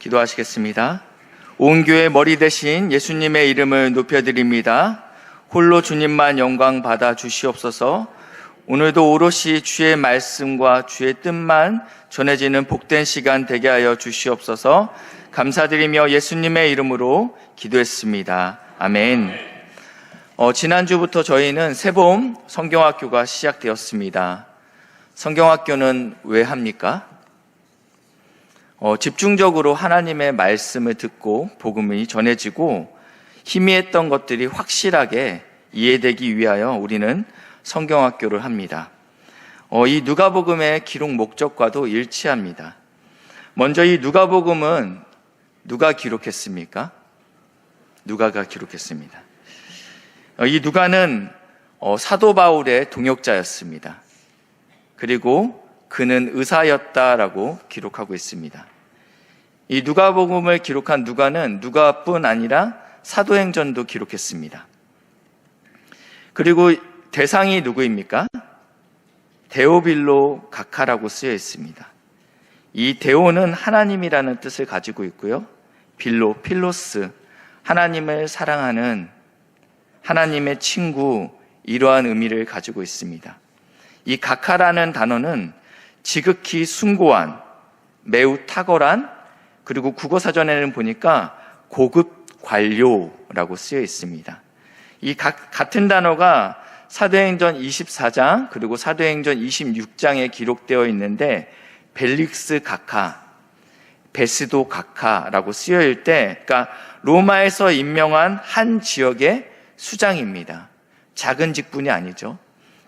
기도하시겠습니다. 온 교회 머리 대신 예수님의 이름을 높여드립니다. 홀로 주님만 영광 받아 주시옵소서. 오늘도 오롯이 주의 말씀과 주의 뜻만 전해지는 복된 시간 되게 하여 주시옵소서. 감사드리며 예수님의 이름으로 기도했습니다. 아멘. 지난주부터 저희는 새봄 성경학교가 시작되었습니다. 성경학교는 왜 합니까? 집중적으로 하나님의 말씀을 듣고 복음이 전해지고 희미했던 것들이 확실하게 이해되기 위하여 우리는 성경학교를 합니다. 이 누가복음의 기록 목적과도 일치합니다. 먼저 이 누가복음은 누가 기록했습니까? 누가가 기록했습니다. 이 누가는 사도 바울의 동역자였습니다. 그리고 그는 의사였다라고 기록하고 있습니다. 이 누가복음을 기록한 누가는 누가뿐 아니라 사도행전도 기록했습니다. 그리고 대상이 누구입니까? 데오빌로 각하라고 쓰여 있습니다. 이 데오는 하나님이라는 뜻을 가지고 있고요. 빌로, 필로스, 하나님을 사랑하는 하나님의 친구, 이러한 의미를 가지고 있습니다. 이 각하라는 단어는 지극히 숭고한, 매우 탁월한, 그리고 국어사전에는 보니까 고급 관료라고 쓰여 있습니다. 이 같은 단어가 사도행전 24장 그리고 사도행전 26장에 기록되어 있는데 벨릭스 각하, 베스도 각하라고 쓰여일 때, 그러니까 로마에서 임명한 한 지역의 수장입니다. 작은 직분이 아니죠.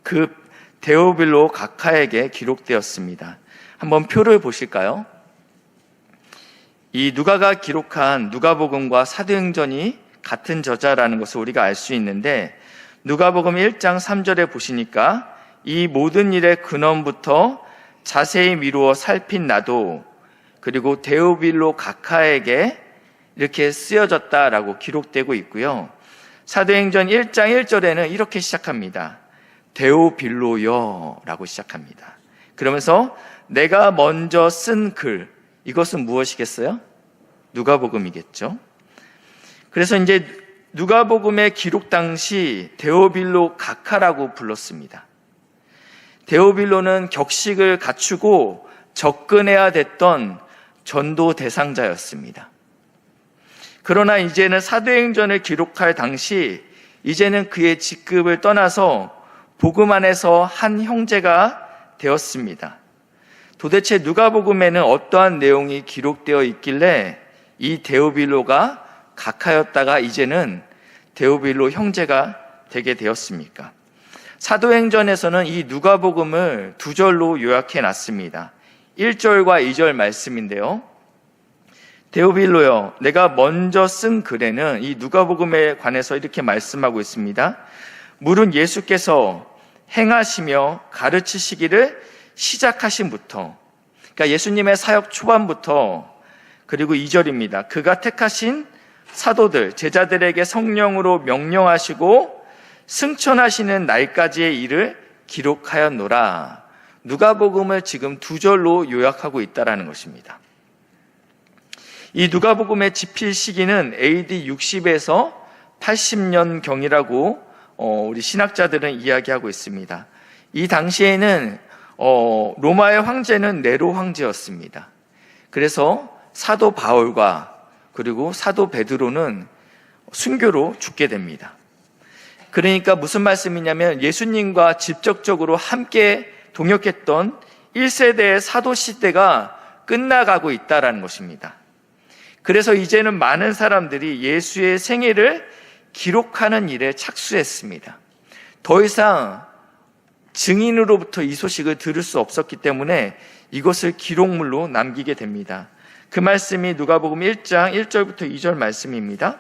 그 데오빌로 각하에게 기록되었습니다. 한번 표를 보실까요? 이 누가가 기록한 누가복음과 사도행전이 같은 저자라는 것을 우리가 알 수 있는데, 누가복음 1장 3절에 보시니까 이 모든 일의 근원부터 자세히 미루어 살핀 나도, 그리고 데오빌로 각하에게 이렇게 쓰여졌다라고 기록되고 있고요. 사도행전 1장 1절에는 이렇게 시작합니다. 데오빌로여 라고 시작합니다. 그러면서 내가 먼저 쓴 글, 이것은 무엇이겠어요? 누가복음이겠죠. 그래서 이제 누가복음의 기록 당시 데오빌로 각하라고 불렀습니다. 데오빌로는 격식을 갖추고 접근해야 됐던 전도 대상자였습니다. 그러나 이제는 사도행전을 기록할 당시 이제는 그의 직급을 떠나서 복음 안에서 한 형제가 되었습니다. 도대체 누가복음에는 어떠한 내용이 기록되어 있길래 이 데오빌로가 각하였다가 이제는 데오빌로 형제가 되게 되었습니까? 사도행전에서는 이 누가복음을 두 절로 요약해 놨습니다. 1절과 2절 말씀인데요. 데오빌로여, 내가 먼저 쓴 글에는 이 누가복음에 관해서 이렇게 말씀하고 있습니다. 물은 예수께서 행하시며 가르치시기를 시작하신부터, 그러니까 예수님의 사역 초반부터, 그리고 2절입니다. 그가 택하신 사도들, 제자들에게 성령으로 명령하시고 승천하시는 날까지의 일을 기록하였노라. 누가복음을 지금 두 절로 요약하고 있다는 것입니다. 이 누가복음의 집필 시기는 AD 60에서 80년경이라고 우리 신학자들은 이야기하고 있습니다. 이 당시에는 로마의 황제는 네로 황제였습니다. 그래서 사도 바울과 그리고 사도 베드로는 순교로 죽게 됩니다. 그러니까 무슨 말씀이냐면 예수님과 직접적으로 함께 동역했던 1세대의 사도 시대가 끝나가고 있다는 것입니다. 그래서 이제는 많은 사람들이 예수의 생애를 기록하는 일에 착수했습니다. 더 이상 증인으로부터 이 소식을 들을 수 없었기 때문에 이것을 기록물로 남기게 됩니다. 그 말씀이 누가복음 1장 1절부터 2절 말씀입니다.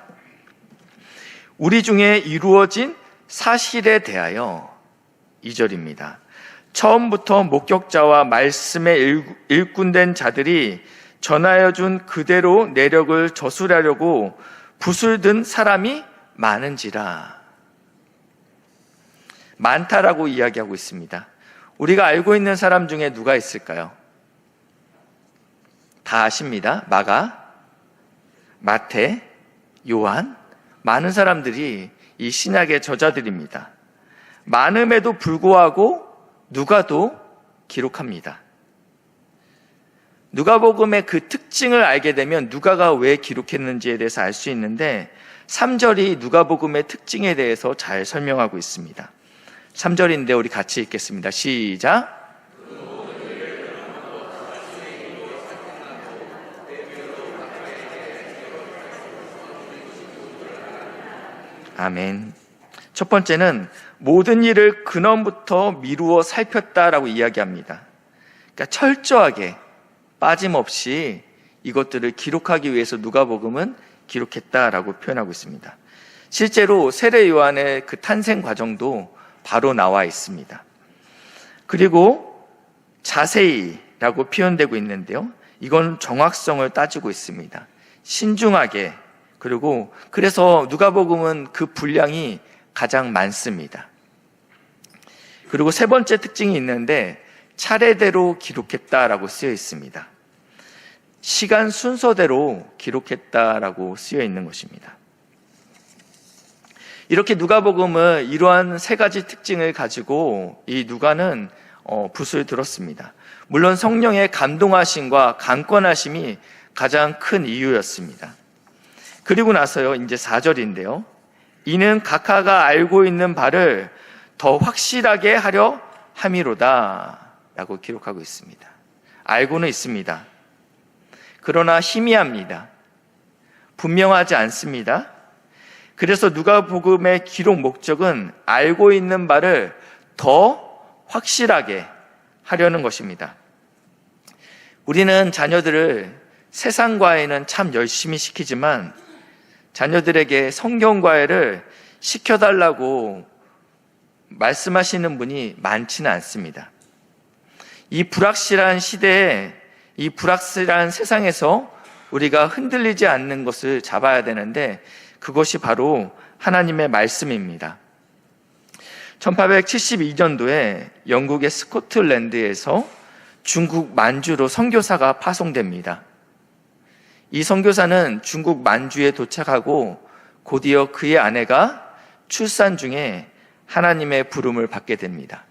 우리 중에 이루어진 사실에 대하여 2절입니다. 처음부터 목격자와 말씀에 일꾼된 자들이 전하여 준 그대로 내력을 저술하려고 붓을 든 사람이 많은지라. 많다라고 이야기하고 있습니다. 우리가 알고 있는 사람 중에 누가 있을까요? 다 아십니다. 마가, 마태, 요한, 많은 사람들이 이 신약의 저자들입니다. 많음에도 불구하고 누가도 기록합니다. 누가복음의 그 특징을 알게 되면 누가가 왜 기록했는지에 대해서 알 수 있는데 3절이 누가복음의 특징에 대해서 잘 설명하고 있습니다. 3절인데 우리 같이 읽겠습니다. 시작. 아멘. 첫 번째는 모든 일을 근원부터 미루어 살폈다라고 이야기합니다. 그러니까 철저하게 빠짐없이 이것들을 기록하기 위해서 누가복음은 기록했다라고 표현하고 있습니다. 실제로 세례 요한의 그 탄생 과정도 바로 나와 있습니다. 그리고 자세히라고 표현되고 있는데요. 이건 정확성을 따지고 있습니다. 신중하게, 그리고 그래서 누가복음은 그 분량이 가장 많습니다. 그리고 세 번째 특징이 있는데 차례대로 기록했다라고 쓰여 있습니다. 시간 순서대로 기록했다라고 쓰여 있는 것입니다. 이렇게 누가복음은 이러한 세 가지 특징을 가지고 이 누가는 붓을 들었습니다. 물론 성령의 감동하심과 강권하심이 가장 큰 이유였습니다. 그리고 나서요, 이제 4절인데요. 이는 각하가 알고 있는 바를 더 확실하게 하려 함이로다 라고 기록하고 있습니다. 알고는 있습니다. 그러나 희미합니다. 분명하지 않습니다. 그래서 누가복음의 기록 목적은 알고 있는 바를 더 확실하게 하려는 것입니다. 우리는 자녀들을 세상과외는 참 열심히 시키지만 자녀들에게 성경과외를 시켜달라고 말씀하시는 분이 많지는 않습니다. 이 불확실한 시대에, 이 불확실한 세상에서 우리가 흔들리지 않는 것을 잡아야 되는데 그것이 바로 하나님의 말씀입니다. 1872년도에 영국의 스코틀랜드에서 중국 만주로 선교사가 파송됩니다. 이 선교사는 중국 만주에 도착하고 곧이어 그의 아내가 출산 중에 하나님의 부름을 받게 됩니다.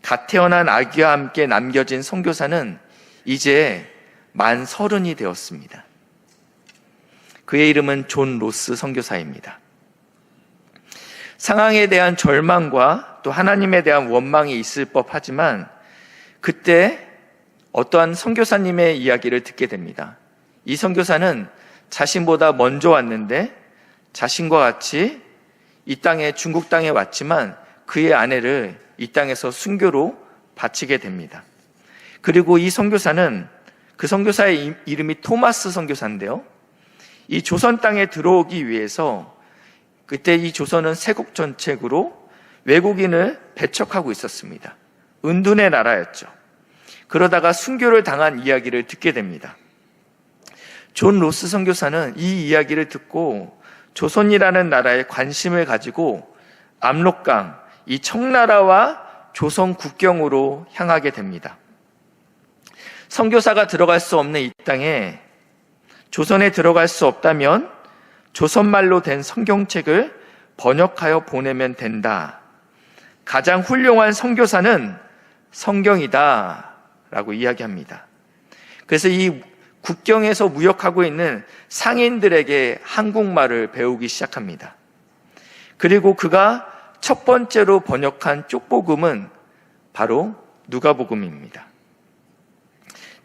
갓 태어난 아기와 함께 남겨진 선교사는 이제 만 30이 되었습니다. 그의 이름은 존 로스 선교사입니다. 상황에 대한 절망과 또 하나님에 대한 원망이 있을 법하지만 그때 어떠한 선교사님의 이야기를 듣게 됩니다. 이 선교사는 자신보다 먼저 왔는데 자신과 같이 이 땅에, 중국 땅에 왔지만 그의 아내를 이 땅에서 순교로 바치게 됩니다. 그리고 이 선교사는, 그 선교사의 이름이 토마스 선교사인데요. 이 조선 땅에 들어오기 위해서 그때 이 조선은 세국 정책으로 외국인을 배척하고 있었습니다. 은둔의 나라였죠. 그러다가 순교를 당한 이야기를 듣게 됩니다. 존 로스 선교사는 이 이야기를 듣고 조선이라는 나라에 관심을 가지고 압록강, 이 청나라와 조선 국경으로 향하게 됩니다. 선교사가 들어갈 수 없는 이 땅에 조선에 들어갈 수 없다면 조선말로 된 성경책을 번역하여 보내면 된다. 가장 훌륭한 선교사는 성경이다 라고 이야기합니다. 그래서 이 국경에서 무역하고 있는 상인들에게 한국말을 배우기 시작합니다. 그리고 그가 첫 번째로 번역한 쪽복음은 바로 누가복음입니다.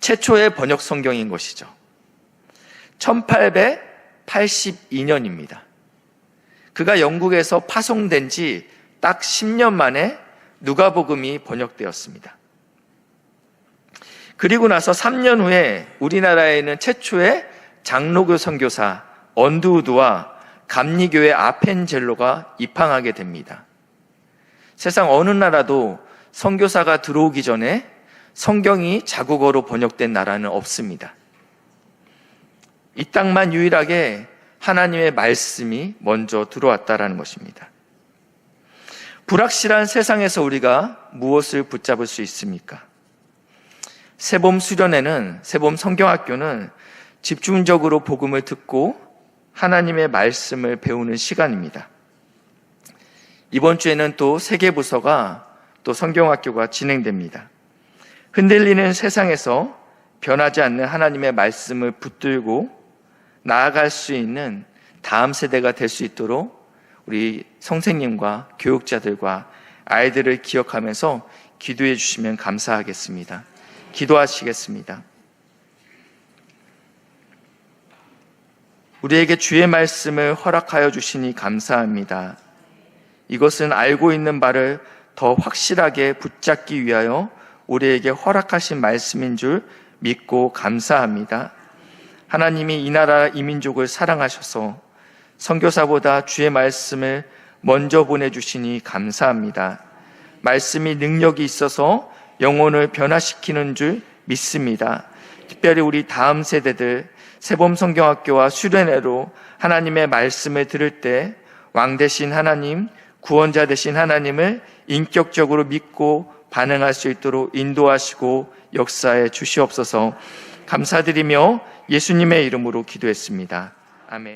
최초의 번역 성경인 것이죠. 1882년입니다. 그가 영국에서 파송된 지 딱 10년 만에 누가복음이 번역되었습니다. 그리고 나서 3년 후에 우리나라에는 최초의 장로교 선교사 언두우드와 감리교의 아펜젤로가 입항하게 됩니다. 세상 어느 나라도 선교사가 들어오기 전에 성경이 자국어로 번역된 나라는 없습니다. 이 땅만 유일하게 하나님의 말씀이 먼저 들어왔다라는 것입니다. 불확실한 세상에서 우리가 무엇을 붙잡을 수 있습니까? 세봄 수련회는, 세봄 성경학교는 집중적으로 복음을 듣고 하나님의 말씀을 배우는 시간입니다. 이번 주에는 또 세계부서가 또 성경학교가 진행됩니다. 흔들리는 세상에서 변하지 않는 하나님의 말씀을 붙들고 나아갈 수 있는 다음 세대가 될 수 있도록 우리 선생님과 교육자들과 아이들을 기억하면서 기도해 주시면 감사하겠습니다. 기도하시겠습니다. 우리에게 주의 말씀을 허락하여 주시니 감사합니다. 이것은 알고 있는 바를 더 확실하게 붙잡기 위하여 우리에게 허락하신 말씀인 줄 믿고 감사합니다. 하나님이 이 나라 이 민족을 사랑하셔서 선교사보다 주의 말씀을 먼저 보내주시니 감사합니다. 말씀이 능력이 있어서 영혼을 변화시키는 줄 믿습니다. 특별히 우리 다음 세대들 세범성경학교와 수련회로 하나님의 말씀을 들을 때 왕 되신 하나님, 구원자 되신 하나님을 인격적으로 믿고 반응할 수 있도록 인도하시고 역사해 주시옵소서. 감사드리며 예수님의 이름으로 기도했습니다. 아멘.